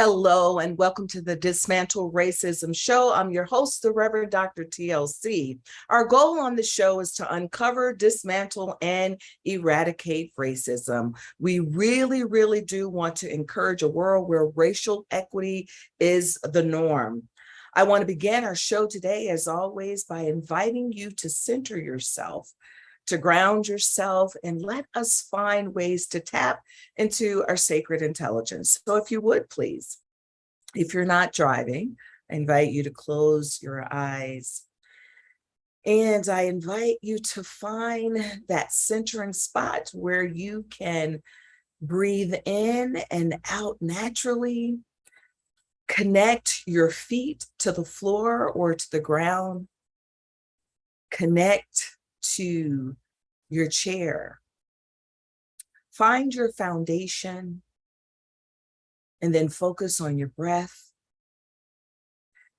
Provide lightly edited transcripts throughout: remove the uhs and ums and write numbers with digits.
Hello and welcome to the Dismantle Racism Show. I'm your host, the Reverend Dr. TLC. Our goal on the show is to uncover, dismantle, and eradicate racism. We really do want to encourage a world where racial equity is the norm. I want to begin our show today, as always, by inviting you to center yourself, to ground yourself, and let us find ways to tap into our sacred intelligence. So if you would, please, if you're not driving, I invite you to close your eyes. And I invite you to find that centering spot where you can breathe in and out naturally, connect your feet to the floor or to the ground, connect to your chair. Find your foundation and then focus on your breath,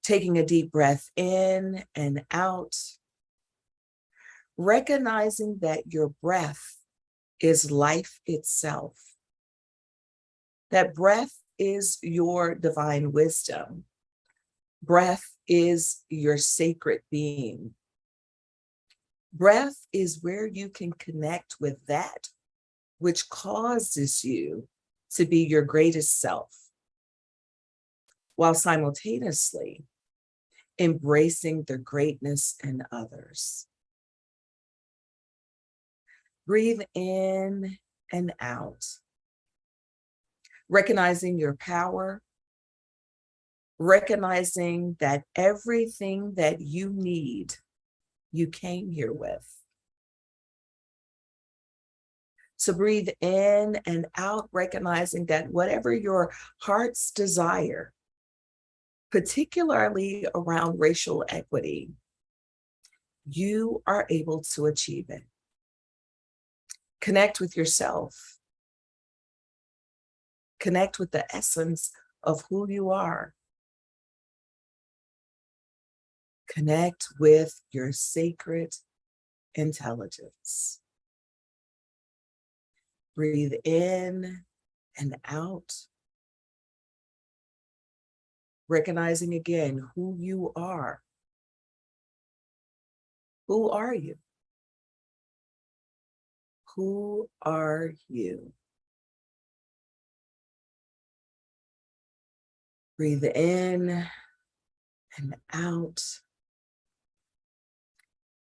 taking a deep breath in and out, recognizing that your breath is life itself. That breath is your divine wisdom. Breath is your sacred being. Breath is where you can connect with that which causes you to be your greatest self, while simultaneously embracing the greatness in others. Breathe in and out, recognizing your power, recognizing that everything that you need, you came here with. So breathe in and out, recognizing that whatever your heart's desire, particularly around racial equity, you are able to achieve it. Connect with yourself. Connect with the essence of who you are. Connect with your sacred intelligence. Breathe in and out, recognizing again who you are. Who are you? Who are you? Breathe in and out,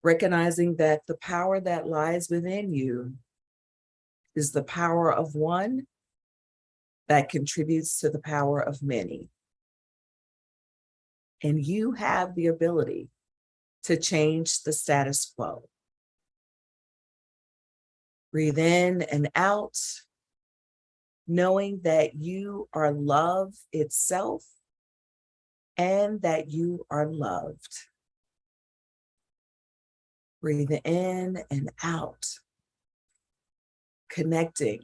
recognizing that the power that lies within you is the power of one that contributes to the power of many. And you have the ability to change the status quo. Breathe in and out, knowing that you are love itself and that you are loved. Breathe in and out, connecting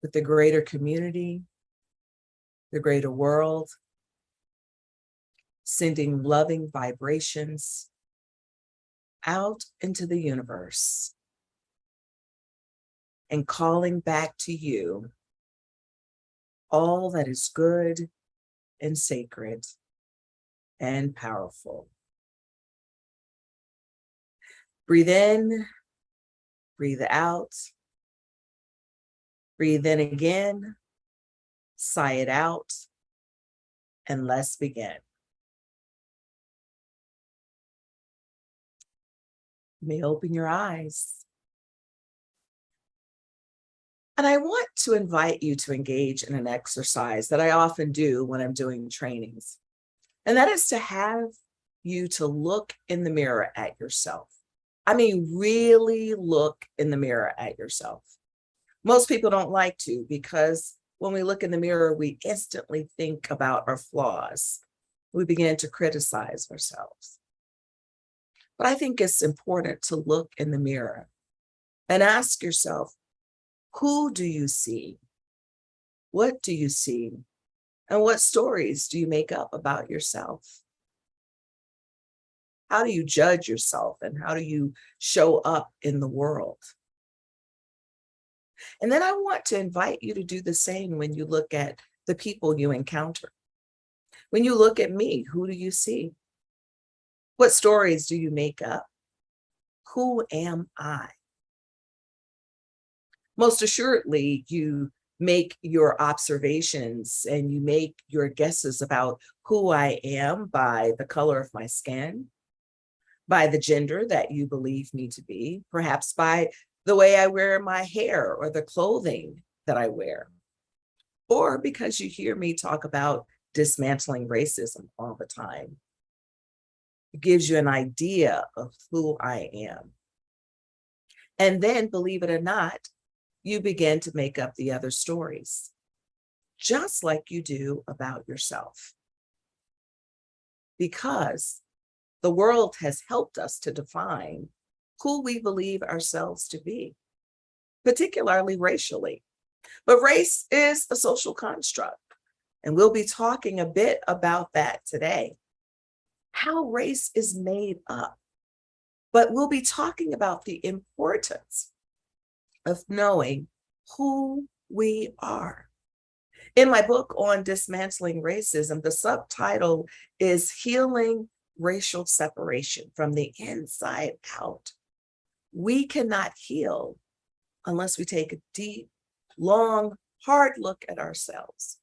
with the greater community, the greater world, sending loving vibrations out into the universe and calling back to you all that is good and sacred and powerful. Breathe in, breathe out, breathe in again, sigh it out, and let's begin. You may open your eyes. And I want to invite you to engage in an exercise that I often do when I'm doing trainings. And that is to have you to look in the mirror at yourself. I mean, really look in the mirror at yourself. Most people don't like to, because when we look in the mirror, we instantly think about our flaws. We begin to criticize ourselves. But I think it's important to look in the mirror and ask yourself, who do you see? What do you see? And what stories do you make up about yourself? How do you judge yourself and how do you show up in the world? And then I want to invite you to do the same when you look at the people you encounter. When you look at me, who do you see? What stories do you make up? Who am I? Most assuredly, you make your observations and you make your guesses about who I am by the color of my skin, by the gender that you believe me to be, perhaps by the way I wear my hair or the clothing that I wear, or because you hear me talk about dismantling racism all the time. It gives you an idea of who I am. And then, believe it or not, you begin to make up the other stories, just like you do about yourself. Because the world has helped us to define who we believe ourselves to be, particularly racially. But race is a social construct, and we'll be talking a bit about that today, how race is made up. But we'll be talking about the importance of knowing who we are. In my book on dismantling racism, the subtitle is Healing Racial Separation from the Inside Out. We cannot heal unless we take a deep, long, hard look at ourselves.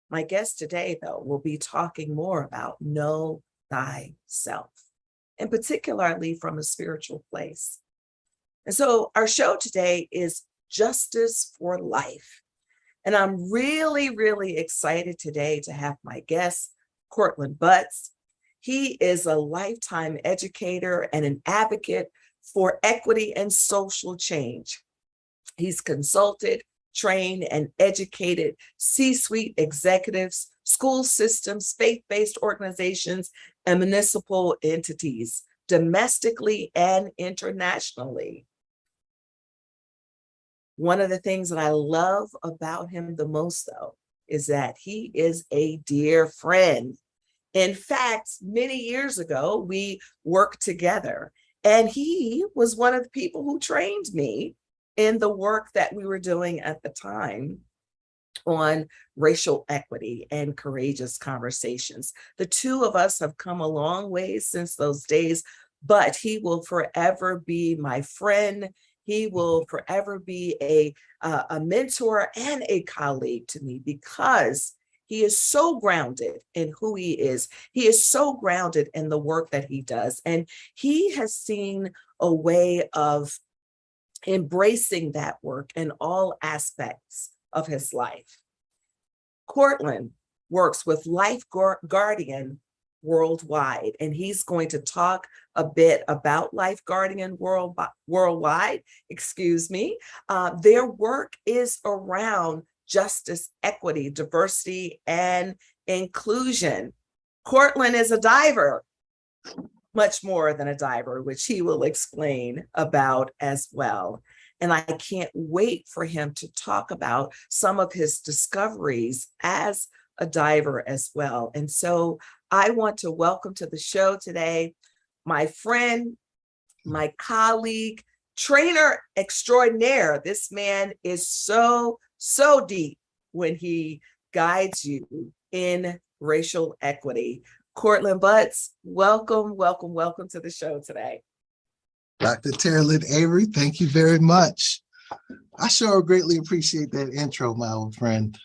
My guest today, though, will be talking more about know thyself, and particularly from a spiritual place. And so our show today is Justice for Life. And I'm really, really excited today to have my guest, Courtlandt Butts. He is a lifetime educator and an advocate for equity and social change. He's consulted, trained, and educated C-suite executives, school systems, faith-based organizations, and municipal entities, domestically and internationally. One of the things that I love about him the most, though, is that he is a dear friend. In fact, many years ago, we worked together, and he was one of the people who trained me in the work that we were doing at the time on racial equity and courageous conversations. The two of us have come a long way since those days, but he will forever be my friend. He will forever be a mentor and a colleague to me because he is so grounded in who he is. He is so grounded in the work that he does. And he has seen a way of embracing that work in all aspects of his life. Courtlandt works with LifeGuardian Worldwide, and he's going to talk a bit about LifeGuardian Worldwide, Their work is around justice, equity, diversity, and inclusion. Courtlandt is a diver, much more than a diver, which he will explain about as well. And I can't wait for him to talk about some of his discoveries as a diver as well. And so I want to welcome to the show today my friend, my colleague, trainer extraordinaire. This man is so deep when he guides you in racial equity. Courtlandt Butts, welcome to the show today. Dr. Terrell Avery, thank you very much. I sure greatly appreciate that intro, my old friend.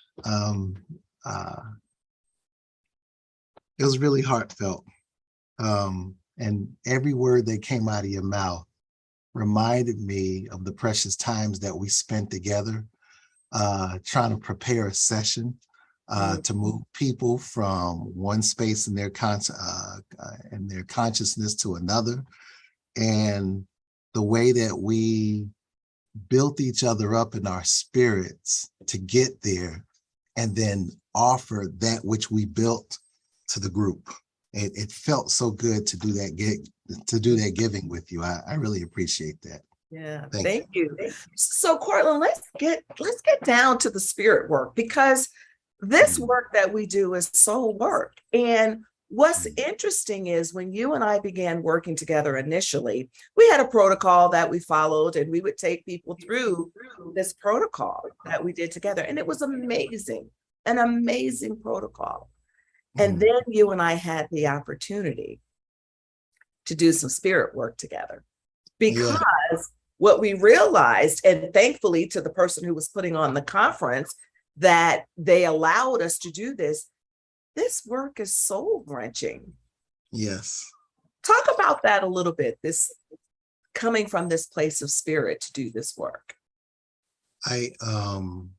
It was really heartfelt. And every word that came out of your mouth reminded me of the precious times that we spent together trying to prepare a session to move people from one space in their consciousness to another. And the way that we built each other up in our spirits to get there and then offer that which we built to the group. It felt so good to do that giving with you. I really appreciate that. Yeah, thank you. So Courtlandt, let's get down to the spirit work, because this work that we do is soul work. And What's interesting is when you and I began working together initially, we had a protocol that we followed, and we would take people through this protocol that we did together. And it was amazing, an amazing protocol. And then you and I had the opportunity to do some spirit work together, because what we realized, and thankfully to the person who was putting on the conference, that they allowed us to do this work is soul wrenching. Yes. Talk about that a little bit, this coming from this place of spirit to do this work. I'm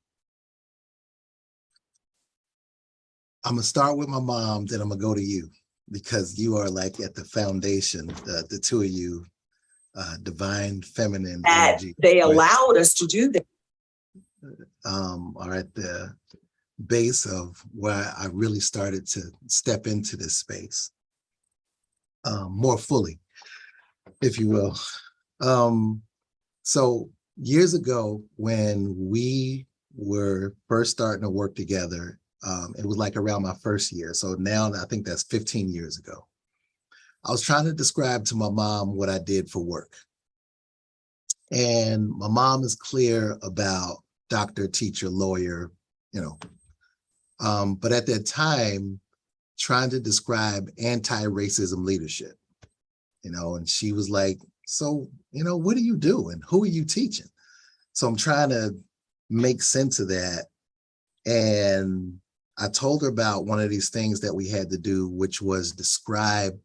gonna start with my mom, then I'm gonna go to you, because you are like at the foundation, the two of you, divine feminine energy. They allowed us to do that. Are at the base of where I really started to step into this space more fully, if you will. So years ago, when we were first starting to work together, it was like around my first year. So now I think that's 15 years ago. I was trying to describe to my mom what I did for work. And my mom is clear about doctor, teacher, lawyer, you know. But at that time, trying to describe anti-racism leadership, you know, and she was like, so, you know, what do you do and who are you teaching? So I'm trying to make sense of that. And I told her about one of these things that we had to do, which was describe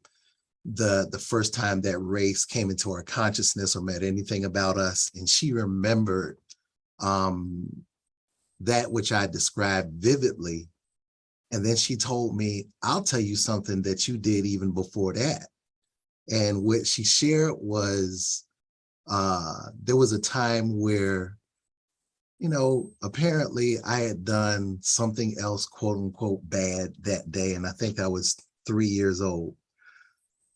the first time that race came into our consciousness or meant anything about us. And she remembered that which I described vividly. And then she told me, I'll tell you something that you did even before that. And what she shared was, there was a time where, you know, apparently I had done something else, quote unquote, bad that day. And I think I was 3 years old.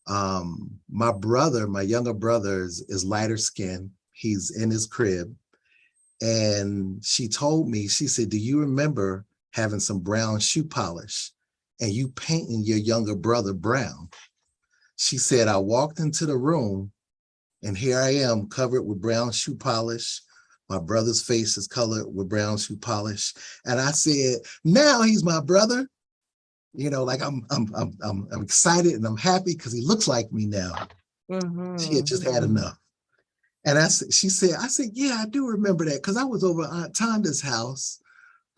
My brother, my younger brother is lighter skinned. He's in his crib. And she told me, she said, do you remember having some brown shoe polish and you painting your younger brother brown? She said, I walked into the room and here I am covered with brown shoe polish. My brother's face is colored with brown shoe polish. And I said, now he's my brother. You know, like I'm excited and I'm happy because he looks like me now. She had just had enough. And she said, yeah, I do remember that because I was over Aunt Tanda's house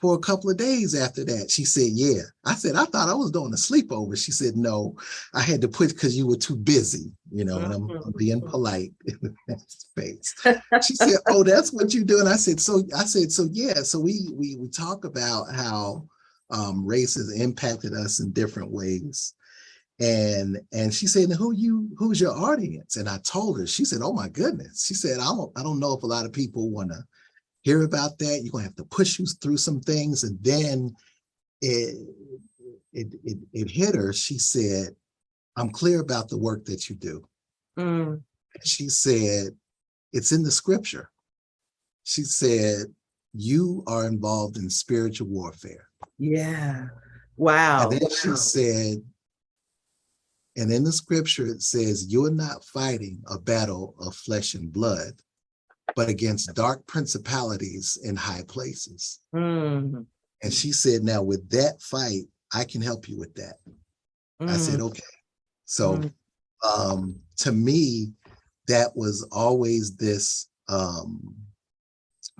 for a couple of days after that. She said, yeah. I said, I thought I was doing a sleepover. She said, no, I had to put because you were too busy, you know, and I'm being polite in that space. She said, oh, that's what you do. And I said, so yeah. So we talk about how race has impacted us in different ways. And she said, who's your audience? And I told her, she said, oh my goodness. She said, I don't know if a lot of people want to hear about that. You're gonna have to push you through some things. And then it hit her. She said, I'm clear about the work that you do. She said, it's in the scripture. She said, you are involved in spiritual warfare. Yeah. Wow. And then she said, and in the scripture, it says, you're not fighting a battle of flesh and blood, but against dark principalities in high places. And she said, now with that fight, I can help you with that. I said, okay. So to me, that was always this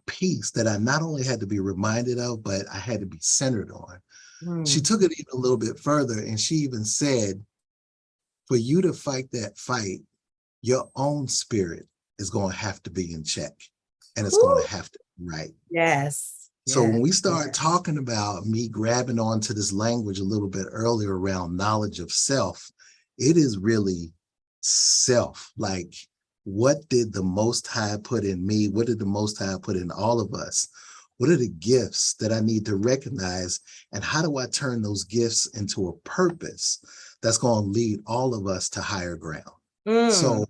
piece that I not only had to be reminded of, but I had to be centered on. She took it even a little bit further, and she even said, for you to fight that fight, your own spirit is going to have to be in check, and it's going to have to be right. Yes. So when we start talking about me grabbing onto this language a little bit earlier around knowledge of self, it is really self. Like, what did the Most High put in me? What did the Most High put in all of us? What are the gifts that I need to recognize? And how do I turn those gifts into a purpose that's going to lead all of us to higher ground? So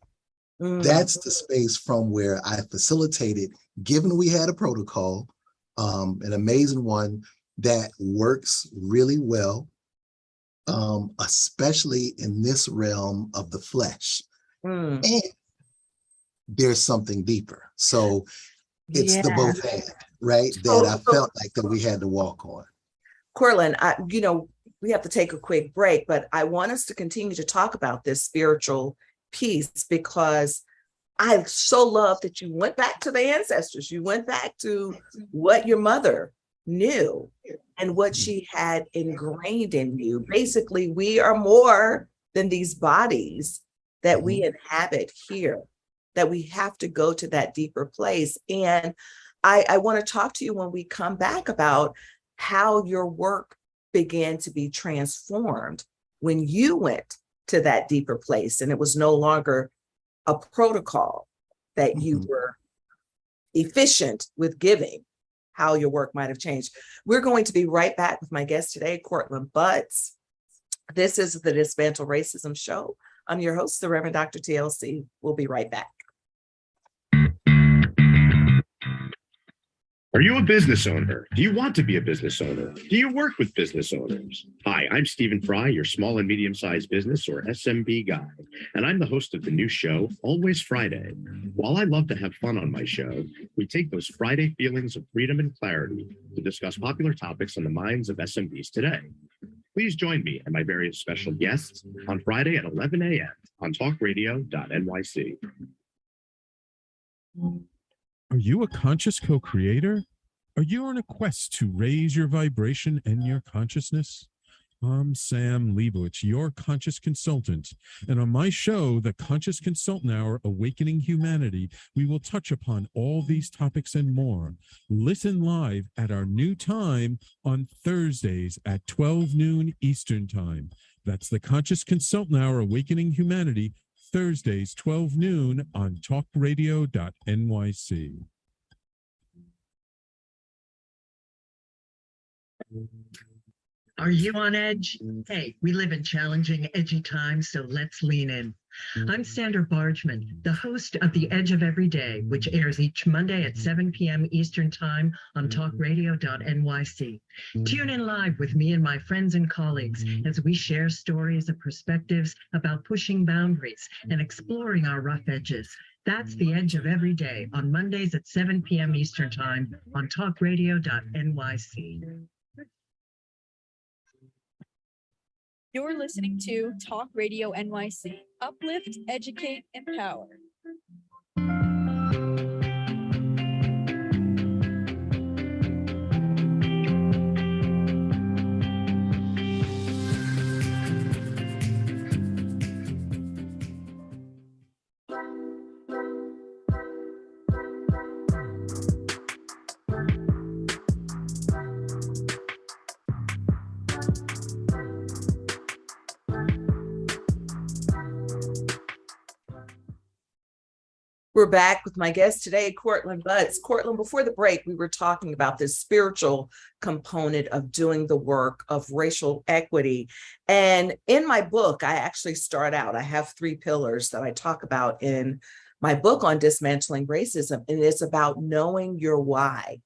that's the space from where I facilitated, given we had a protocol, an amazing one that works really well. especially in this realm of the flesh. Mm, And there's something deeper. So it's the yeah. both and, right? That I So felt like that we had to walk on. Courtlandt, we have to take a quick break, but I want us to continue to talk about this spiritual piece because I so love that you went back to the ancestors. You went back to what your mother knew and what she had ingrained in you. Basically, we are more than these bodies that we inhabit here, that we have to go to that deeper place. And I want to talk to you when we come back about how your work began to be transformed when you went to that deeper place and it was no longer a protocol that you were efficient with giving, how your work might have changed. We're going to be right back with my guest today, Courtlandt Butts. This is the Dismantle Racism Show. I'm your host, the Reverend Dr. TLC. We'll be right back. Are you a business owner? Do you want to be a business owner? Do you work with business owners? Hi, I'm Stephen Fry, your small and medium-sized business or SMB guy, and I'm the host of the new show, Always Friday. While I love to have fun on my show, we take those Friday feelings of freedom and clarity to discuss popular topics on the minds of SMBs today. Please join me and my various special guests on Friday at 11 a.m. on talkradio.nyc. Are you a conscious co-creator? Are you on a quest to raise your vibration and your consciousness? I'm Sam Leibowitz, your conscious consultant. And on my show, The Conscious Consultant Hour, Awakening Humanity, we will touch upon all these topics and more. Listen live at our new time on Thursdays at 12 noon Eastern Time. That's The Conscious Consultant Hour, Awakening Humanity, Thursdays, 12 noon on talkradio.nyc. Are you on edge? Hey, we live in challenging, edgy times, so let's lean in. I'm Sandra Bargman, the host of The Edge of Every Day, which airs each Monday at 7 p.m. Eastern Time on talkradio.nyc. Tune in live with me and my friends and colleagues as we share stories and perspectives about pushing boundaries and exploring our rough edges. That's The Edge of Every Day on Mondays at 7 p.m. Eastern Time on talkradio.nyc. You're listening to Talk Radio NYC. Uplift, educate, empower. We're back with my guest today, Courtlandt Butts. Courtlandt, before the break, we were talking about this spiritual component of doing the work of racial equity. And in my book, I actually start out, I have 3 pillars that I talk about in my book on dismantling racism, and it's about knowing your why.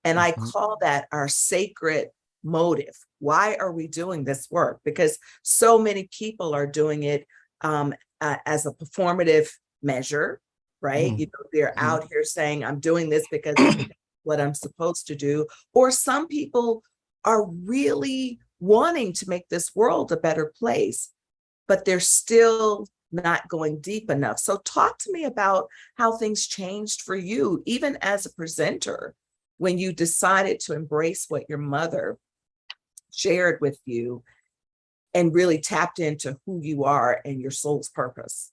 And I call that our sacred motive. Why are we doing this work? Because so many people are doing it as a performative measure, right? They're out here saying, I'm doing this because it's what I'm supposed to do. Or some people are really wanting to make this world a better place, but they're still not going deep enough. So talk to me about how things changed for you, even as a presenter, when you decided to embrace what your mother shared with you and really tapped into who you are and your soul's purpose.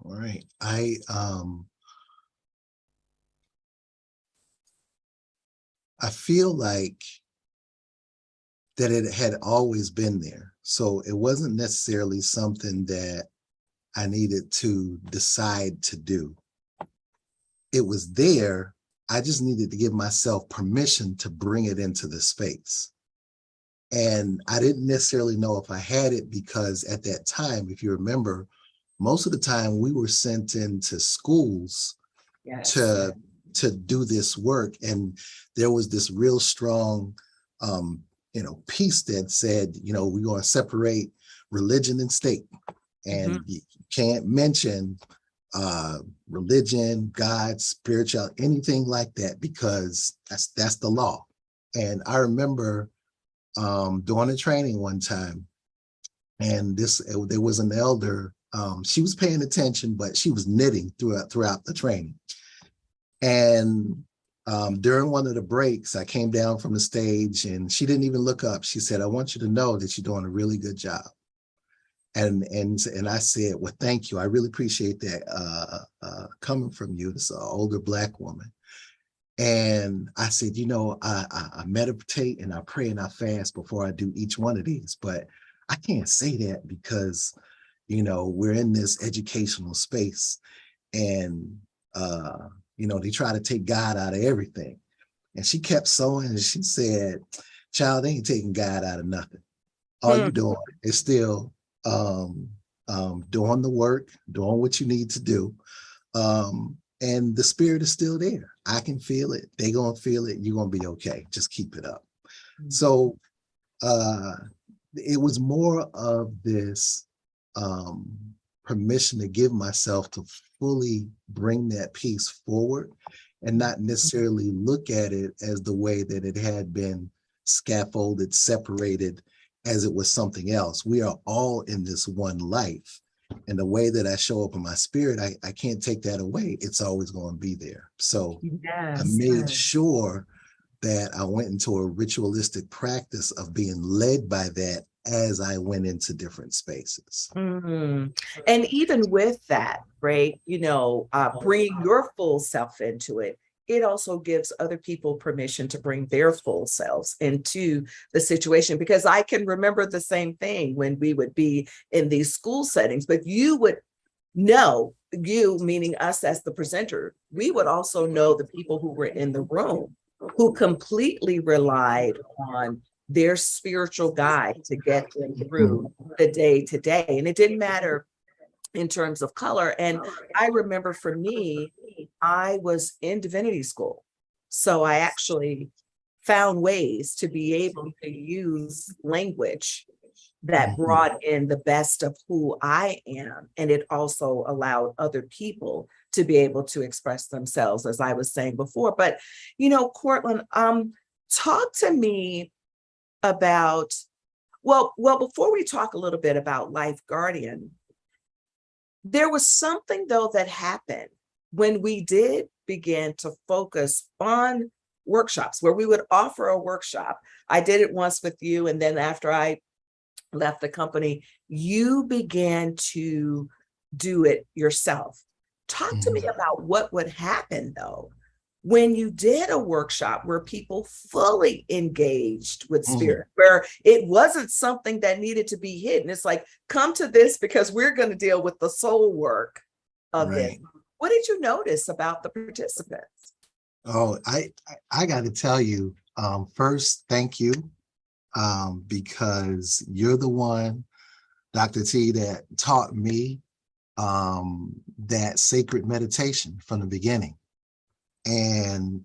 All right. I feel like that it had always been there. So it wasn't necessarily something that I needed to decide to do. It was there. I just needed to give myself permission to bring it into the space. And I didn't necessarily know if I had it because at that time, if you remember, most of the time we were sent into schools to do this work. And there was this real strong piece that said, we're going to separate religion and state. And you can't mention religion, God, spiritual, anything like that, because that's the law. And I remember doing a training one time, and there was an elder. She was paying attention, but she was knitting throughout the training. And during one of the breaks, I came down from the stage, and she didn't even look up. She said, "I want you to know that you're doing a really good job." And I said, "Well, thank you. I really appreciate that coming from you." This older Black woman. And I said, I meditate and I pray and I fast before I do each one of these, but I can't say that because, we're in this educational space, and, they try to take God out of everything. And she kept sewing, and she said, "Child, they ain't taking God out of nothing. All you're doing is still doing the work, doing what you need to do. And the spirit is still there. I can feel it. They're going to feel it. You're going to be okay. Just keep it up." So it was more of this permission to give myself to fully bring that piece forward, and not necessarily look at it as the way that it had been scaffolded, separated, as it was something else. We are all in this one life. And the way that I show up in my spirit, I can't take that away. It's always going to be there. So I made sure that I went into a ritualistic practice of being led by that as I went into different spaces. And even with that, right, bring your full self into it. It also gives other people permission to bring their full selves into the situation, because I can remember the same thing when we would be in these school settings, but you would know, you meaning us as the presenter, we would also know the people who were in the room who completely relied on their spiritual guide to get them through the day to day. And it didn't matter in terms of color. And I remember for me, I was in divinity school. So I actually found ways to be able to use language that brought in the best of who I am. And it also allowed other people to be able to express themselves, as I was saying before. But, Courtlandt, talk to me about, well, before we talk a little bit about LifeGuardian, there was something, though, that happened when we did begin to focus on workshops, where we would offer a workshop. I did it once with you, and then after I left the company, you began to do it yourself. Talk to me about what would happen, though, when you did a workshop where people fully engaged with spirit, where it wasn't something that needed to be hidden. It's like, come to this because we're going to deal with the soul work of it. What did you notice about the participants? Oh, I got to tell you, first, thank you, because you're the one, Dr. T, that taught me that sacred meditation from the beginning. And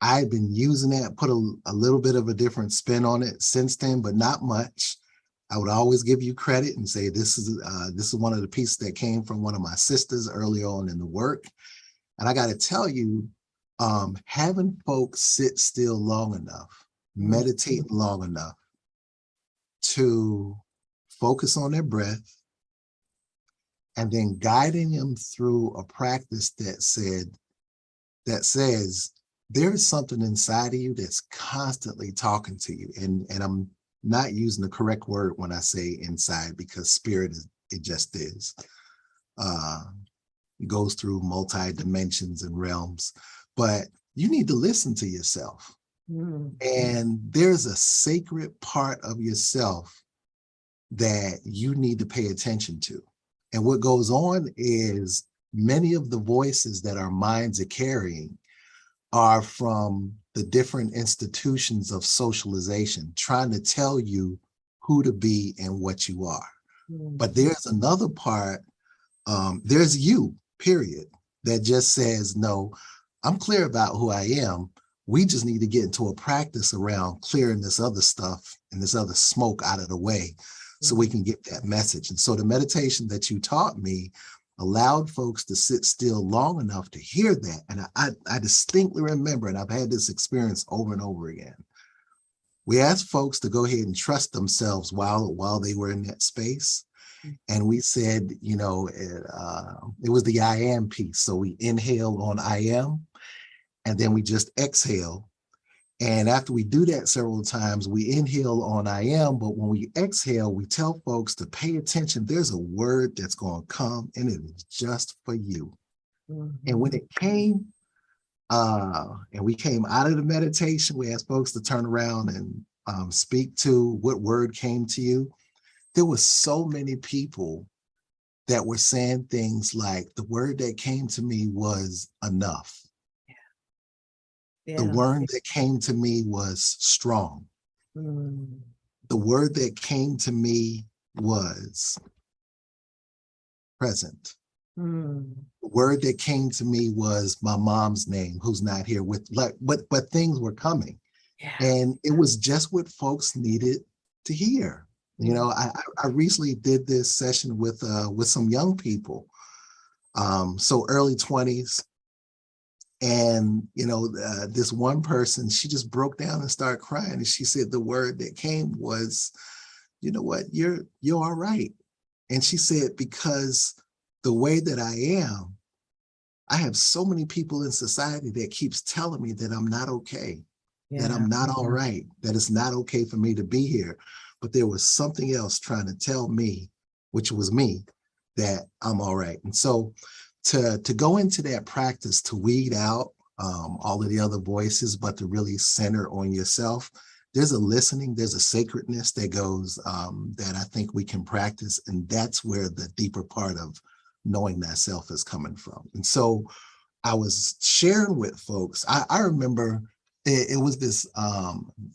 I've been using that, put a little bit of a different spin on it since then, but not much. I would always give you credit and say, this is one of the pieces that came from one of my sisters early on in the work. And I got to tell you, having folks sit still long enough, meditate long enough to focus on their breath, and then guiding them through a practice that says there is something inside of you that's constantly talking to you. And I'm not using the correct word when I say inside, because spirit it just is. It goes through multi dimensions and realms, but you need to listen to yourself. And there's a sacred part of yourself that you need to pay attention to. And what goes on is many of the voices that our minds are carrying are from the different institutions of socialization, trying to tell you who to be and what you are. But there's another part, there's you, period, that just says, no, I'm clear about who I am. We just need to get into a practice around clearing this other stuff and this other smoke out of the way so we can get that message. And so the meditation that you taught me allowed folks to sit still long enough to hear that. And I distinctly remember, and I've had this experience over and over again. We asked folks to go ahead and trust themselves while they were in that space. And we said, you know, it was the I am piece. So we inhale on I am, and then we just exhale. And after we do that several times, we inhale on I am, but when we exhale, we tell folks to pay attention. There's a word that's going to come, and it is just for you. And when it came, and we came out of the meditation, we asked folks to turn around and speak to what word came to you. There were so many people that were saying things like, the word that came to me was enough. The word that came to me was strong. The word that came to me was present. The word that came to me was my mom's name, who's not here with, like, but things were coming. And it was just what folks needed to hear. You know, I recently did this session with some young people, so early 20s. And, you know, this one person, she just broke down and started crying. And she said the word that came was, you know what, you're all right. And she said, because the way that I am, I have so many people in society that keeps telling me that I'm not okay, that I'm not all right, that it's not okay for me to be here. But there was something else trying to tell me, which was me, that I'm all right. And so to go into that practice, to weed out all of the other voices, but to really center on yourself, there's a listening, there's a sacredness that goes, that I think we can practice. And that's where the deeper part of knowing thyself is coming from. And so I was sharing with folks, I remember it was this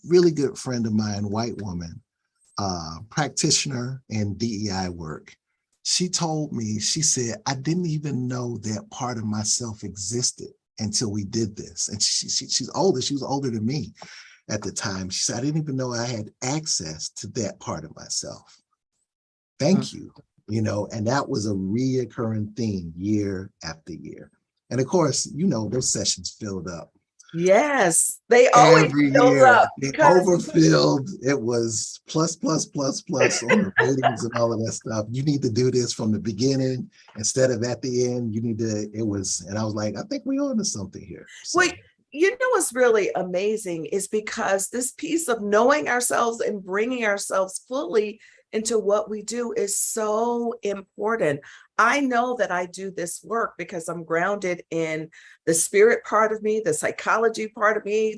really good friend of mine, white woman, practitioner in DEI work. She told me, she said, I didn't even know that part of myself existed until we did this. And she's older, she was older than me at the time. She said, I didn't even know I had access to that part of myself. Thank you. You know, and that was a reoccurring theme year after year. And of course, you know, those sessions filled up. Yes, they always Every fill year, up it because overfilled. It was plus on the ratings and all of that stuff. You need to do this from the beginning instead of at the end. You need to, and I was like, I think we're on to something here. So. Well, you know what's really amazing is because this piece of knowing ourselves and bringing ourselves fully into what we do is so important. I know that I do this work because I'm grounded in the spirit part of me, the psychology part of me,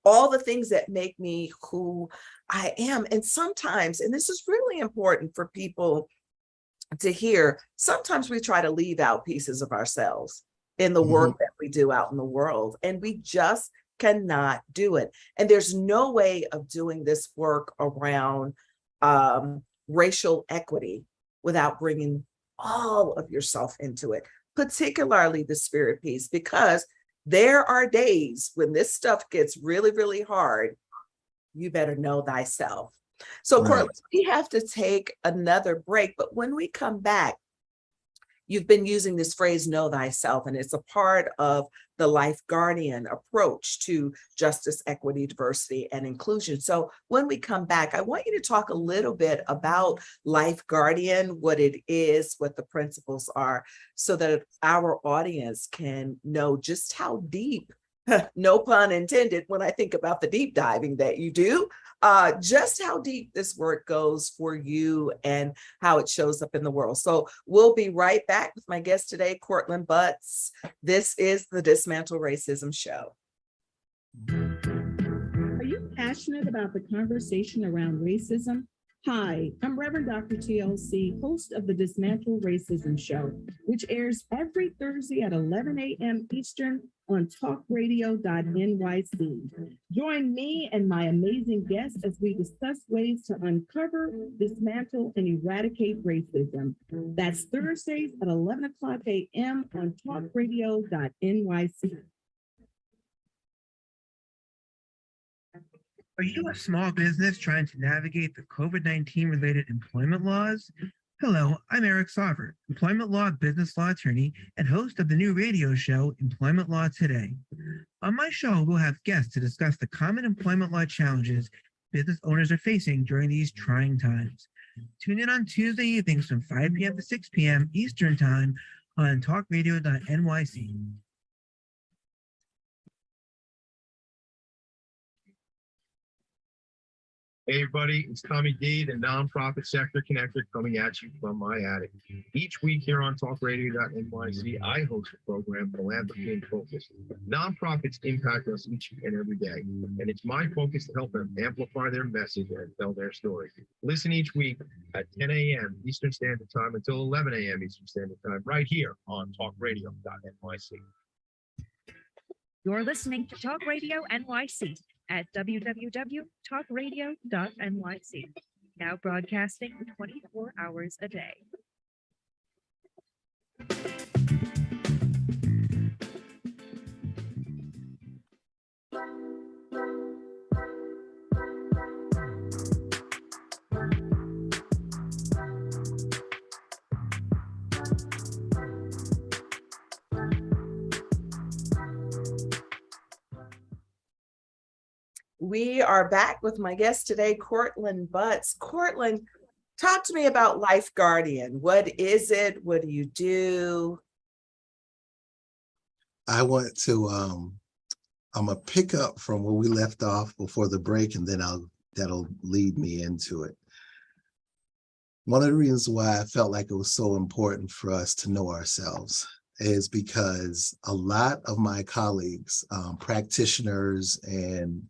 all the things that make me who I am. And sometimes, and this is really important for people to hear, sometimes we try to leave out pieces of ourselves in the work that we do out in the world, and we just cannot do it. And there's no way of doing this work around racial equity without bringing all of yourself into it, particularly the spirit piece, because there are days when this stuff gets really, really hard. You better know thyself. So, Right. Courtlandt, we have to take another break, but when we come back, you've been using this phrase, know thyself, and it's a part of the LifeGuardian approach to justice, equity, diversity, and inclusion. So when we come back, I want you to talk a little bit about LifeGuardian, what it is, what the principles are, so that our audience can know just how deep, no pun intended, when I think about the deep diving that you do, just how deep this work goes for you and how it shows up in the world. So we'll be right back with my guest today, Courtlandt Butts. This is the Dismantle Racism Show. Are you passionate about the conversation around racism? Hi, I'm Reverend Dr. TLC, host of the Dismantle Racism Show, which airs every Thursday at 11 a.m. Eastern on talkradio.nyc. Join me and my amazing guests as we discuss ways to uncover, dismantle, and eradicate racism. That's Thursdays at 11 o'clock a.m. on talkradio.nyc. Are you a small business trying to navigate the COVID-19 related employment laws? Hello, I'm Eric Sauvert, employment law business law attorney and host of the new radio show, Employment Law Today. On my show, we'll have guests to discuss the common employment law challenges business owners are facing during these trying times. Tune in on Tuesday evenings from 5 p.m. to 6 p.m. Eastern Time on talkradio.nyc. Hey everybody, it's Tommy D, the nonprofit sector connector, coming at you from my attic. Each week here on talkradio.nyc, I host a program, Philanthropy in Focus. Nonprofits impact us each and every day, and it's my focus to help them amplify their message and tell their story. Listen each week at 10 a.m. Eastern Standard Time until 11 a.m. Eastern Standard Time, right here on talkradio.nyc. You're listening to Talk Radio NYC at www.talkradio.nyc. Now broadcasting 24 hours a day. We are back with my guest today, Courtlandt Butts. Courtlandt, talk to me about LifeGuardian. What is it? What do you do? I want to, I'm gonna pick up from where we left off before the break, and then that'll lead me into it. One of the reasons why I felt like it was so important for us to know ourselves is because a lot of my colleagues, practitioners and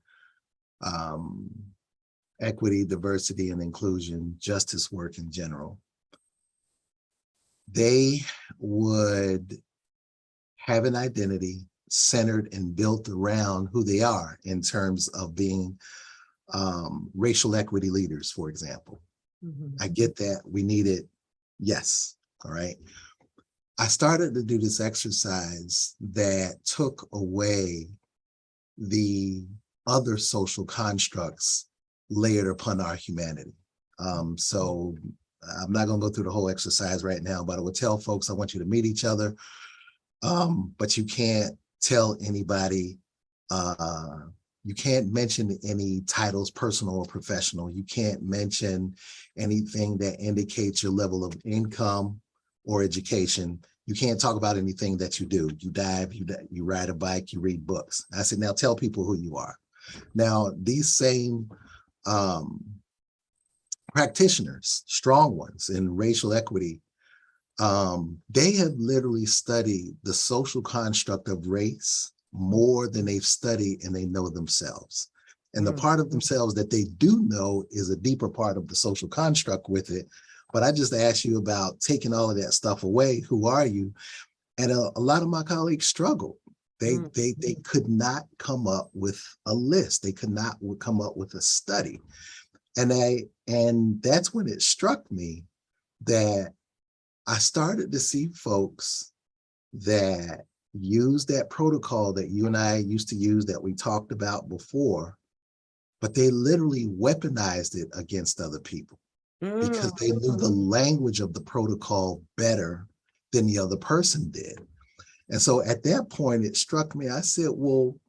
equity, diversity, and inclusion, justice work in general, they would have an identity centered and built around who they are in terms of being racial equity leaders, for example. Mm-hmm. I get that. We need it. Yes. All right. I started to do this exercise that took away the other social constructs layered upon our humanity. So I'm not going to go through the whole exercise right now, but I would tell folks I want you to meet each other, but you can't tell anybody, you can't mention any titles, personal or professional. You can't mention anything that indicates your level of income or education. You can't talk about anything that you do. You dive, you ride a bike, you read books. I said, now tell people who you are. Now, these same practitioners, strong ones in racial equity, they have literally studied the social construct of race more than they've studied and they know themselves. And the part of themselves that they do know is a deeper part of the social construct with it. But I just asked you about taking all of that stuff away. Who are you? And a lot of my colleagues struggled. They could not come up with a list. They could not come up with a study. And that's when it struck me that I started to see folks that use that protocol that you and I used to use that we talked about before, but they literally weaponized it against other people because they knew the language of the protocol better than the other person did. And so at that point, it struck me, I said, well,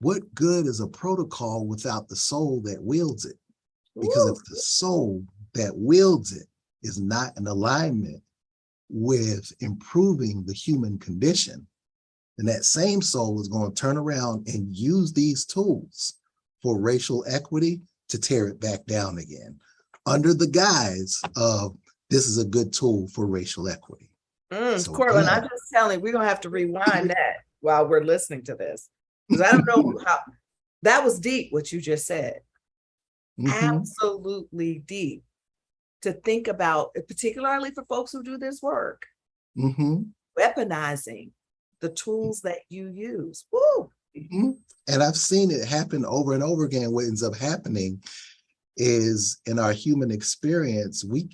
what good is a protocol without the soul that wields it? Because if the soul that wields it is not in alignment with improving the human condition, then that same soul is going to turn around and use these tools for racial equity to tear it back down again, under the guise of this is a good tool for racial equity. So, Courtlandt, I'm just telling you, we're going to have to rewind that while we're listening to this. Because I don't know how, that was deep what you just said. Absolutely deep to think about, particularly for folks who do this work, weaponizing the tools that you use. Woo! And I've seen it happen over and over again. What ends up happening is in our human experience, we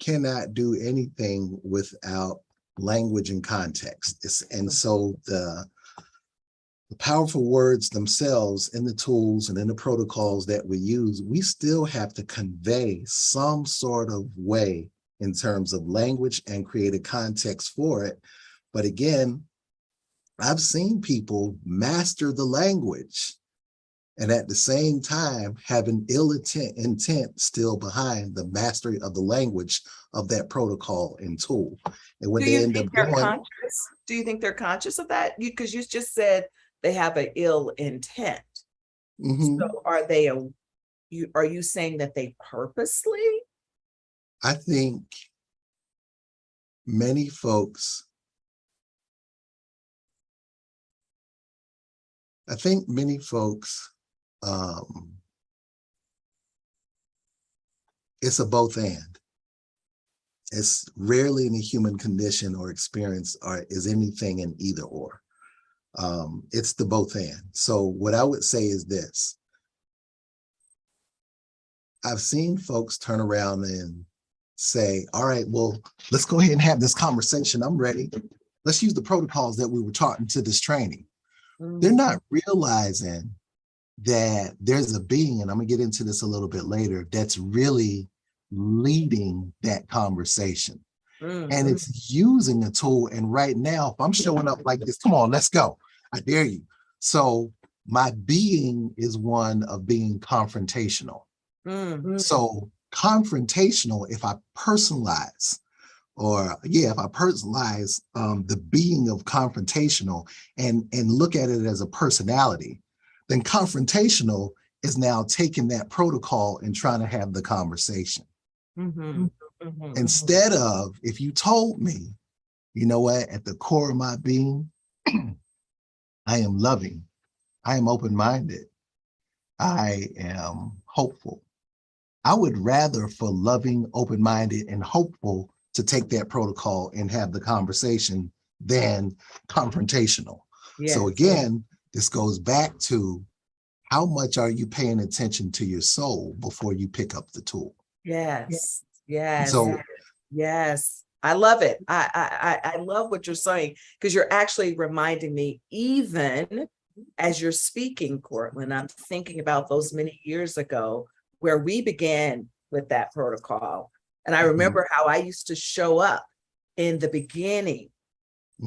cannot do anything without language and context. So the powerful words themselves in the tools and in the protocols that we use, we still have to convey some sort of way in terms of language and create a context for it. But again, I've seen people master the language and at the same time have an ill intent still behind the mastery of the language of that protocol and tool. And when Do they you end up think they're going, conscious? Do you think they're conscious of that? Because you just said they have an ill intent. mhm, So are you saying that they purposely? I think many folks, it's a both and. It's rarely in the human condition or experience or is anything an either or. It's the both and. So what I would say is this. I've seen folks turn around and say, all right, well, let's go ahead and have this conversation. I'm ready. Let's use the protocols that we were taught into this training. They're not realizing that there's a being, and I'm gonna get into this a little bit later, that's really leading that conversation. And it's using a tool. And right now, if I'm showing up like this, come on, let's go. I dare you. So my being is one of being confrontational. So confrontational, if I personalize, the being of confrontational and look at it as a personality, then confrontational is now taking that protocol and trying to have the conversation. Instead of, if you told me, you know what, at the core of my being, I am loving, I am open-minded, I am hopeful. I would rather for loving, open-minded, and hopeful to take that protocol and have the conversation than confrontational. So again, this goes back to how much are you paying attention to your soul before you pick up the tool? Yes. So Yes. I love it. I love what you're saying, because you're actually reminding me, even as you're speaking, Courtlandt, I'm thinking about those many years ago where we began with that protocol. And I remember how I used to show up in the beginning,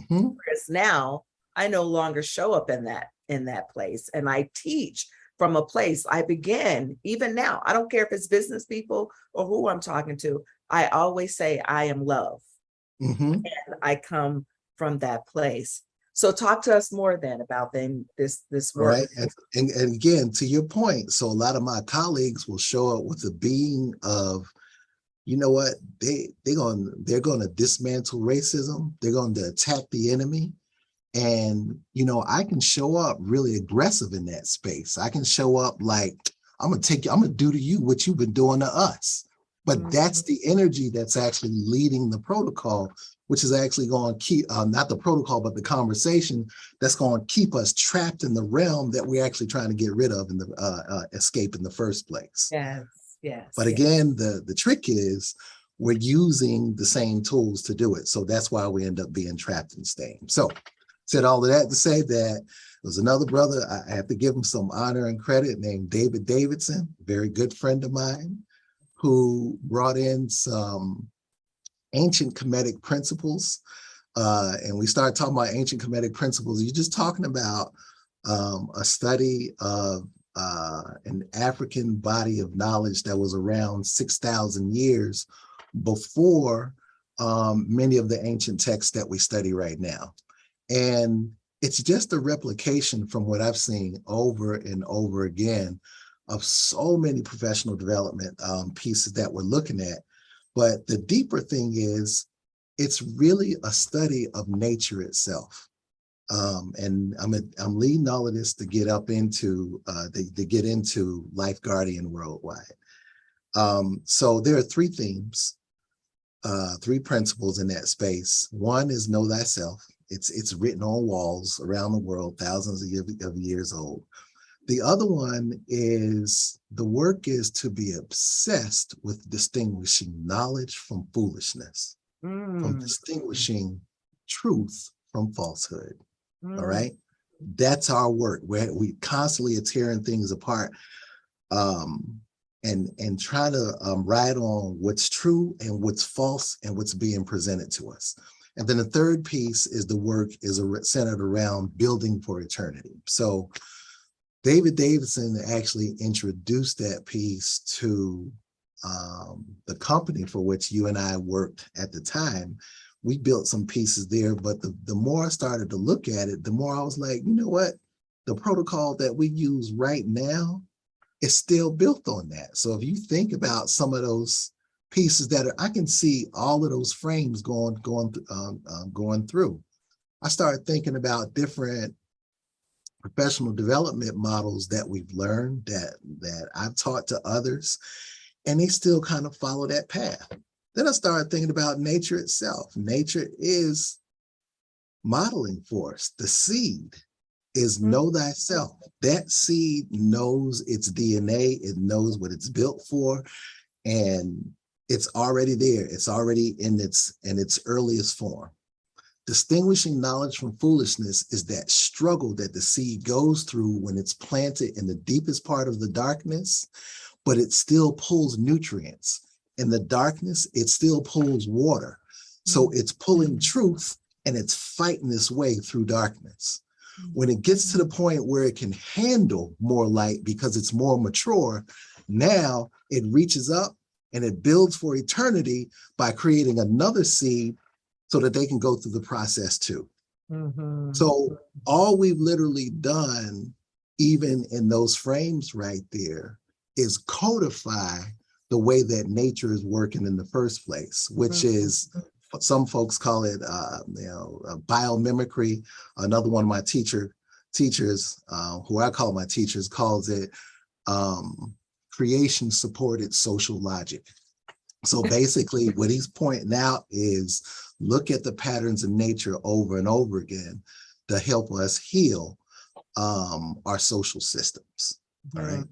whereas now I no longer show up in that place. And I teach from a place. I begin, even now, I don't care if it's business people or who I'm talking to, I always say I am love. And I come from that place. So talk to us more then about this work. Right. And again, to your point, so a lot of my colleagues will show up with a being of, you know what, they're going to dismantle racism. They're going to attack the enemy. And, you know, I can show up really aggressive in that space. I can show up like, I'm going to do to you what you've been doing to us. But that's the energy that's actually leading the protocol, which is actually going to keep, not the protocol, but the conversation that's going to keep us trapped in the realm that we're actually trying to get rid of and escape in the first place. Yes. But again, the trick is we're using the same tools to do it. So that's why we end up being trapped and staying. So said all of that to say that there was another brother, I have to give him some honor and credit, named David Davidson, a very good friend of mine, who brought in some ancient Kemetic principles. And we started talking about ancient Kemetic principles. You're just talking about a study of an African body of knowledge that was around 6,000 years before many of the ancient texts that we study right now. And it's just a replication from what I've seen over and over again of so many professional development pieces that we're looking at. But the deeper thing is, it's really a study of nature itself. And I'm leading all of this to get up into LifeGuardian Worldwide. So there are three themes, three principles in that space. One is know thyself. It's written on walls around the world, thousands of years old. The other one is the work is to be obsessed with distinguishing knowledge from foolishness, from distinguishing truth from falsehood. All right. that's our work, where we constantly are tearing things apart, and try to ride on what's true and what's false and what's being presented to us. And then the third piece is the work is centered around building for eternity. So David Davidson actually introduced that piece to the company for which you and I worked at the time. We built some pieces there, but the more I started to look at it, the more I was like, you know what? The protocol that we use right now is still built on that. So if you think about some of those pieces that I can see all of those frames going through. I started thinking about different professional development models that we've learned, that I've taught to others, and they still kind of follow that path. Then I started thinking about nature itself. Nature is modeling for us. The seed is know thyself. That seed knows its DNA, it knows what it's built for, and it's already there. It's already in its earliest form. Distinguishing knowledge from foolishness is that struggle that the seed goes through when it's planted in the deepest part of the darkness, but it still pulls nutrients. In the darkness, it still pulls water. So it's pulling truth and it's fighting its way through darkness. When it gets to the point where it can handle more light because it's more mature, now it reaches up and it builds for eternity by creating another seed so that they can go through the process too. So all we've literally done, even in those frames right there, is codify the way that nature is working in the first place, which is, some folks call it biomimicry. Another one of my teachers, who I call my teachers, calls it creation supported social logic. So basically what he's pointing out is look at the patterns in nature over and over again to help us heal our social systems. All right.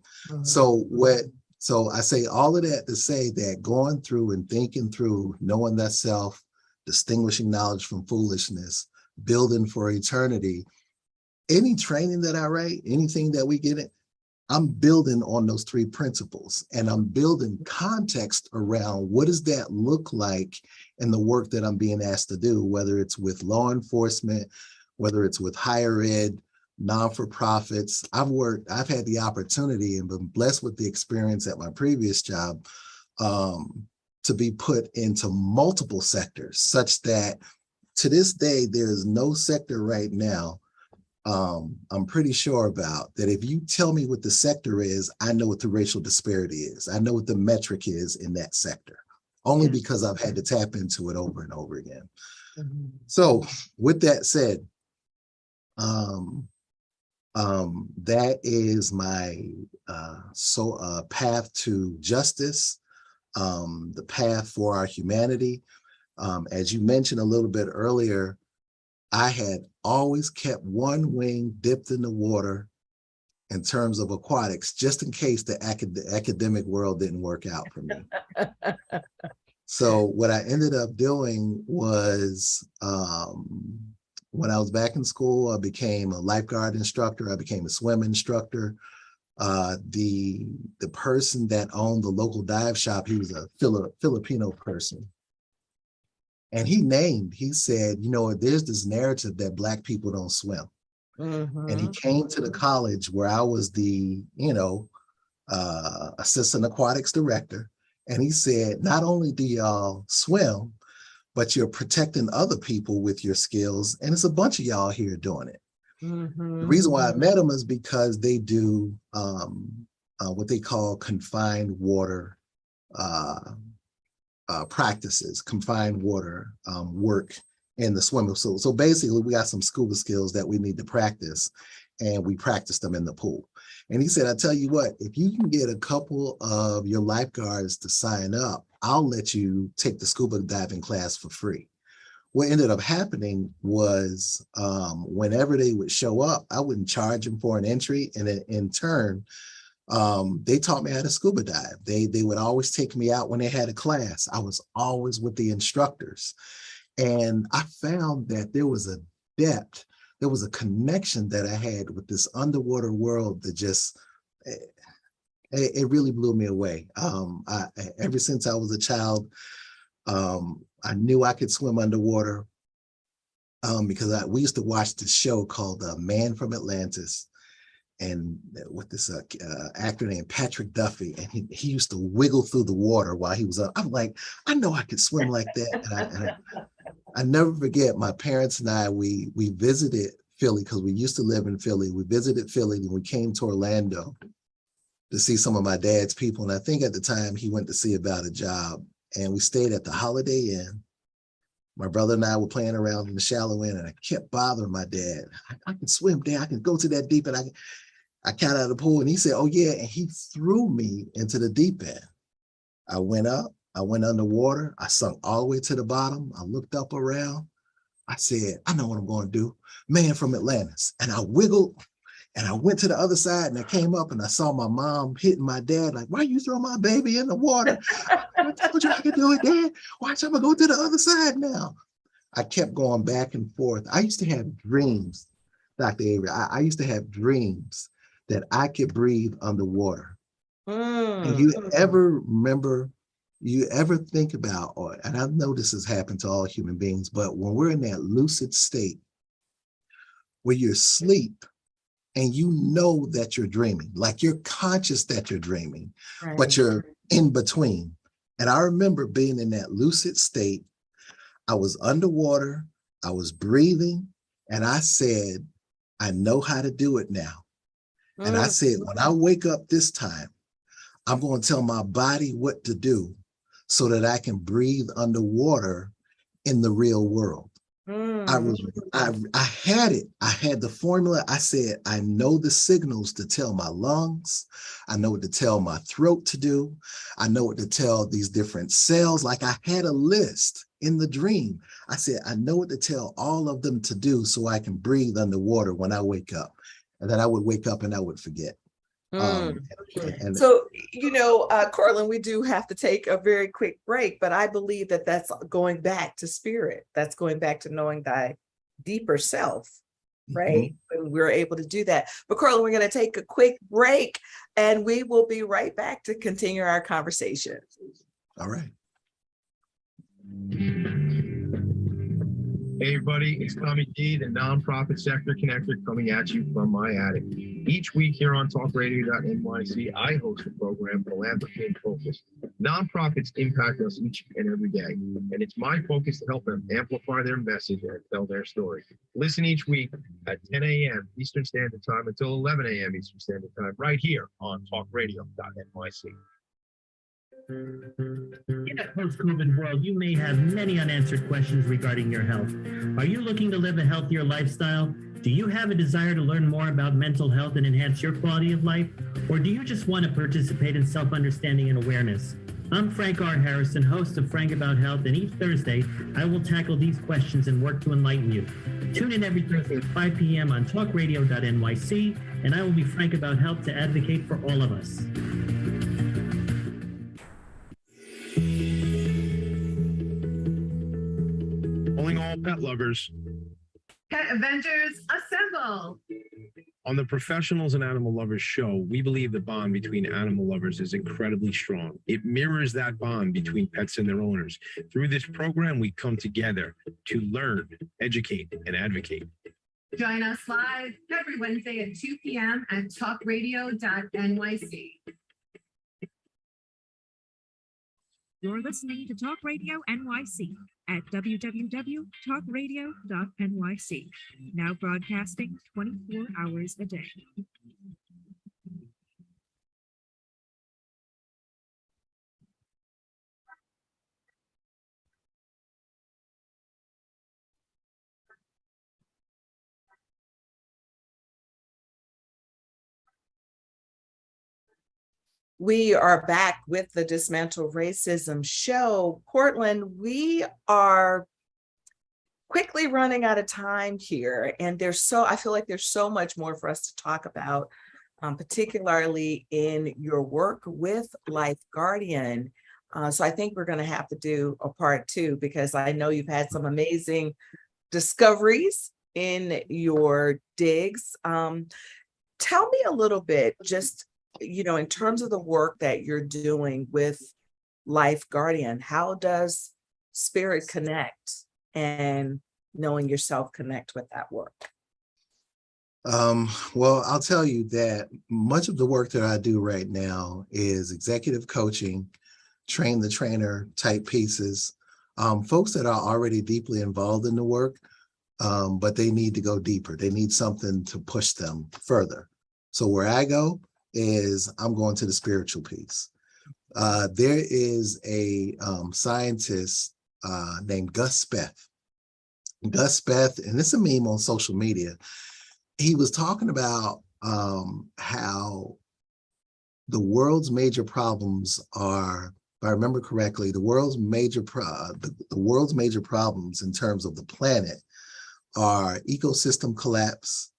So I say all of that to say that going through and thinking through knowing thyself, distinguishing knowledge from foolishness, building for eternity, any training that I write, anything that we get in, I'm building on those three principles, and I'm building context around what does that look like in the work that I'm being asked to do, whether it's with law enforcement, whether it's with higher ed, non-for-profits. I've had the opportunity and been blessed with the experience at my previous job to be put into multiple sectors, such that to this day, there is no sector right now I'm pretty sure about that if you tell me what the sector is, I know what the racial disparity is. I know what the metric is in that sector, only because I've had to tap into it over and over again. So with that said, that is my path to justice, the path for our humanity. As you mentioned a little bit earlier, I had always kept one wing dipped in the water in terms of aquatics, just in case the academic world didn't work out for me. So what I ended up doing was, when I was back in school, I became a lifeguard instructor. I became a swim instructor. The person that owned the local dive shop, he was a Filipino person. And he said, you know, there's this narrative that Black people don't swim. And he came to the college where I was the, assistant aquatics director. And he said, not only do y'all swim, but you're protecting other people with your skills. And it's a bunch of y'all here doing it. The reason why I met them is because they do what they call confined water practices, confined water work in the swimming. So basically we got some scuba skills that we need to practice, and we practice them in the pool. And he said, I tell you what, if you can get a couple of your lifeguards to sign up, I'll let you take the scuba diving class for free. What ended up happening was whenever they would show up, I wouldn't charge them for an entry. And then in turn, they taught me how to scuba dive. They would always take me out when they had a class. I was always with the instructors. And I found that there was a depth there was a connection that I had with this underwater world that just, it really blew me away. Ever since I was a child, I knew I could swim underwater because we used to watch this show called Man from Atlantis, and with this actor named Patrick Duffy, and he used to wiggle through the water while he was up. I'm like, I know I could swim like that. And I never forget, my parents and I, we visited Philly because we used to live in Philly. We visited Philly and we came to Orlando to see some of my dad's people. And I think at the time he went to see about a job, and we stayed at the Holiday Inn. My brother and I were playing around in the shallow end, and I kept bothering my dad. I can swim, Dad. I can go to that deep end. I got out of the pool, and he said, oh yeah, and he threw me into the deep end. I went up, I went underwater, I sunk all the way to the bottom. I looked up around. I said, I know what I'm going to do. Man from Atlantis. And I wiggled, and I went to the other side, and I came up, and I saw my mom hitting my dad, like, why you throw my baby in the water? I told you I could do it, Dad. Watch, I'm going to go to the other side now. I kept going back and forth. I used to have dreams, Dr. Avery. I used to have dreams that I could breathe underwater. And you ever think about, and I know this has happened to all human beings, but when we're in that lucid state where you're asleep and you know that you're dreaming, like you're conscious that you're dreaming, right, but you're in between. And I remember being in that lucid state. I was underwater, I was breathing, and I said, I know how to do it now. And I said, when I wake up this time, I'm going to tell my body what to do so that I can breathe underwater in the real world. I had it. I had the formula. I said, I know the signals to tell my lungs. I know what to tell my throat to do. I know what to tell these different cells. Like I had a list in the dream. I said, I know what to tell all of them to do so I can breathe underwater when I wake up. And then I would wake up and I would forget. So, Courtlandt, we do have to take a very quick break, but I believe that that's going back to spirit. That's going back to knowing thy deeper self, right? And we're able to do that. But Courtlandt, we're going to take a quick break and we will be right back to continue our conversation. All right. Hey everybody, it's Tommy D, the nonprofit sector connector, coming at you from my attic. Each week here on talkradio.nyc, I host a program, Philanthropy in Focus. Nonprofits impact us each and every day, and it's my focus to help them amplify their message and tell their story. Listen each week at 10 a.m. Eastern Standard Time until 11 a.m. Eastern Standard Time, right here on talkradio.nyc. In a post-COVID world, you may have many unanswered questions regarding your health. Are you looking to live a healthier lifestyle? Do you have a desire to learn more about mental health and enhance your quality of life? Or do you just want to participate in self-understanding and awareness? I'm Frank R. Harrison, host of Frank About Health, and each Thursday, I will tackle these questions and work to enlighten you. Tune in every Thursday at 5 p.m. on talkradio.nyc, and I will be frank about health to advocate for all of us. Calling all pet lovers. Pet Avengers, assemble! On the Professionals and Animal Lovers show, we believe the bond between animal lovers is incredibly strong. It mirrors that bond between pets and their owners. Through this program, we come together to learn, educate, and advocate. Join us live every Wednesday at 2 p.m. at talkradio.nyc. You're listening to Talk Radio NYC at www.talkradio.nyc, now broadcasting 24 hours a day. We are back with the Dismantle Racism show. Courtlandt, we are quickly running out of time here, and I feel like there's so much more for us to talk about, particularly in your work with LifeGuardian. So I think we're going to have to do a part 2, because I know you've had some amazing discoveries in your digs. Tell me a little bit, just, in terms of the work that you're doing with LifeGuardian, how does spirit connect and knowing yourself connect with that work? Well, I'll tell you that much of the work that I do right now is executive coaching, train the trainer type pieces, folks that are already deeply involved in the work, but they need to go deeper. They need something to push them further. So where I go is I'm going to the spiritual piece. There is a scientist named Gus Speth. Gus Speth, and it's a meme on social media. He was talking about how the world's major problems are, if I remember correctly, the world's major problems in terms of the planet are ecosystem collapse,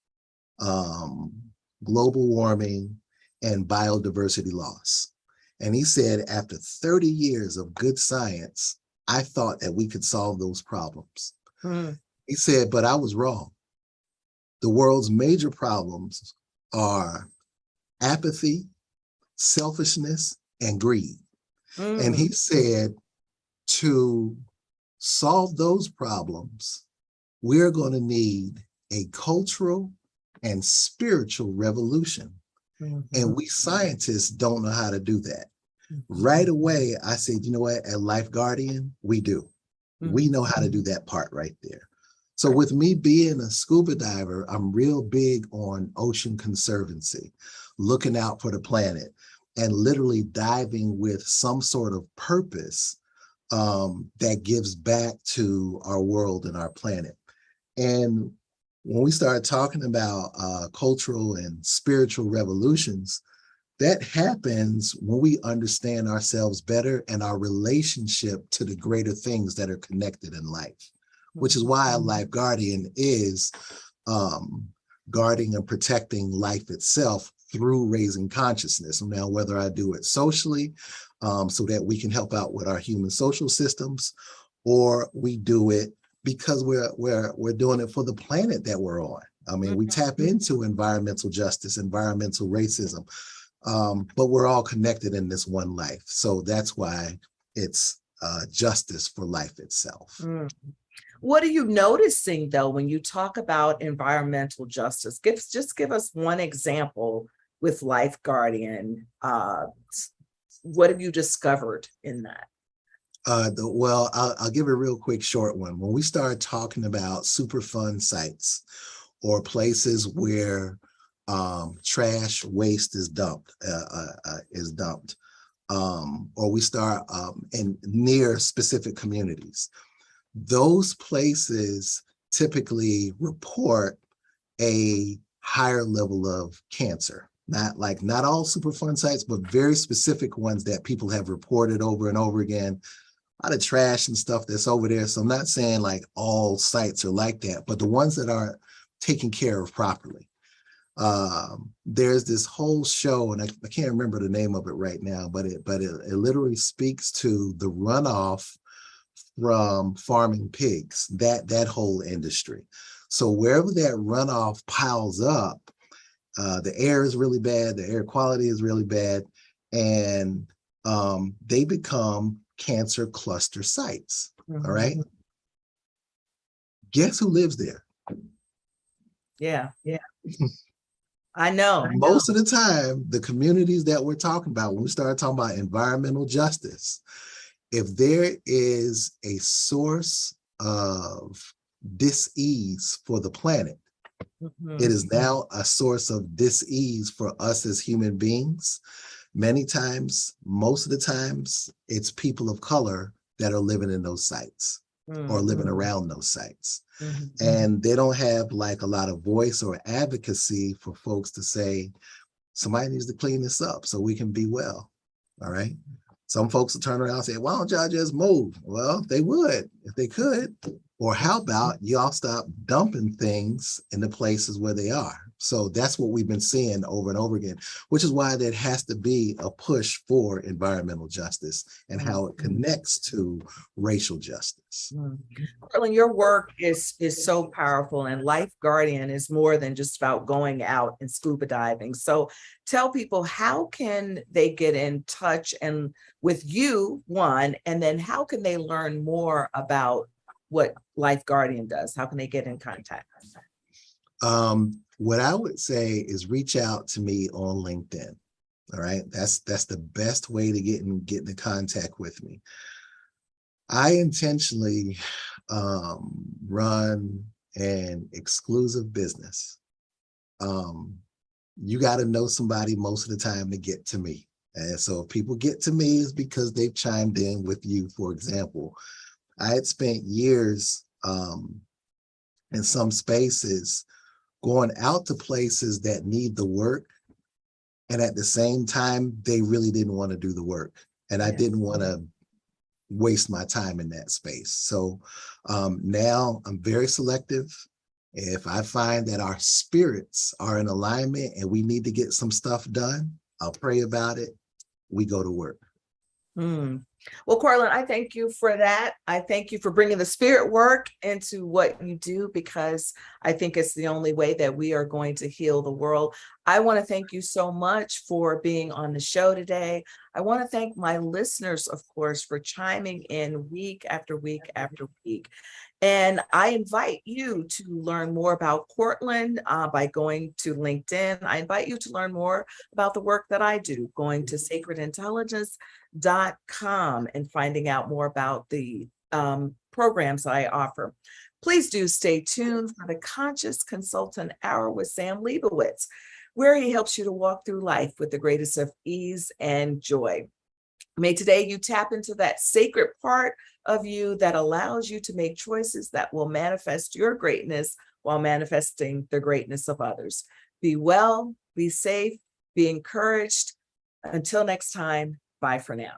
global warming, and biodiversity loss. And he said, after 30 years of good science, I thought that we could solve those problems. He said, but I was wrong. The world's major problems are apathy, selfishness, and greed. And he said, to solve those problems, we're going to need a cultural and spiritual revolution. And we scientists don't know how to do that. Right away, I said, you know what, at LifeGuardian, we do. We know how to do that part right there. So with me being a scuba diver, I'm real big on ocean conservancy, looking out for the planet and literally diving with some sort of purpose that gives back to our world and our planet. And when we start talking about cultural and spiritual revolutions, that happens when we understand ourselves better and our relationship to the greater things that are connected in life, which is why LifeGuardian is guarding and protecting life itself through raising consciousness. Now, whether I do it socially, so that we can help out with our human social systems, or we do it because we're doing it for the planet that we're on. I mean, we tap into environmental justice, environmental racism, but we're all connected in this one life. So that's why it's justice for life itself. What are you noticing, though, when you talk about environmental justice? Just give us one example with LifeGuardian. What have you discovered in that? Well, I'll give a real quick short one. When we start talking about Superfund sites or places where trash waste is dumped, or we start in near specific communities, those places typically report a higher level of cancer. Not all Superfund sites, but very specific ones that people have reported over and over again. A lot of trash and stuff that's over there. So I'm not saying like all sites are like that, but the ones that are taken care of properly. There's this whole show, and I can't remember the name of it right now, but it literally speaks to the runoff from farming pigs, that whole industry. So wherever that runoff piles up, the air is really bad, the air quality is really bad, and they become cancer cluster sites. All right. Guess who lives there? Yeah. I know. Most of the time, the communities that we're talking about, when we start talking about environmental justice, if there is a source of dis-ease for the planet, it is now a source of dis-ease for us as human beings. Many times, most of the times, it's people of color that are living in those sites or living around those sites. And they don't have like a lot of voice or advocacy for folks to say, somebody needs to clean this up so we can be well. All right. Some folks will turn around and say, why don't y'all just move? Well, they would if they could. Or how about y'all stop dumping things in the places where they are? So that's what we've been seeing over and over again, which is why there has to be a push for environmental justice and how it connects to racial justice. Courtlandt, your work is so powerful, and LifeGuardian is more than just about going out and scuba diving. So tell people, how can they get in touch and with you, one, and then how can they learn more about what LifeGuardian does? How can they get in contact? What I would say is reach out to me on LinkedIn. All right. That's the best way to get in contact with me. I intentionally run an exclusive business. You got to know somebody most of the time to get to me. And so if people get to me, is because they've chimed in with you. For example, I had spent years in some spaces going out to places that need the work. And at the same time, they really didn't want to do the work. And I didn't want to waste my time in that space. So now I'm very selective. If I find that our spirits are in alignment and we need to get some stuff done, I'll pray about it. We go to work. Well, Courtlandt, I thank you for that. I thank you for bringing the spirit work into what you do, because I think it's the only way that we are going to heal the world. I want to thank you so much for being on the show today. I want to thank my listeners, of course, for chiming in week after week after week. And I invite you to learn more about Courtlandt by going to LinkedIn. I invite you to learn more about the work that I do, going to sacredintelligence.com and finding out more about the programs that I offer. Please do stay tuned for the Conscious Consultant Hour with Sam Leibowitz, where he helps you to walk through life with the greatest of ease and joy. May today you tap into that sacred part of you that allows you to make choices that will manifest your greatness while manifesting the greatness of others. Be well, be safe, be encouraged. Until next time, bye for now.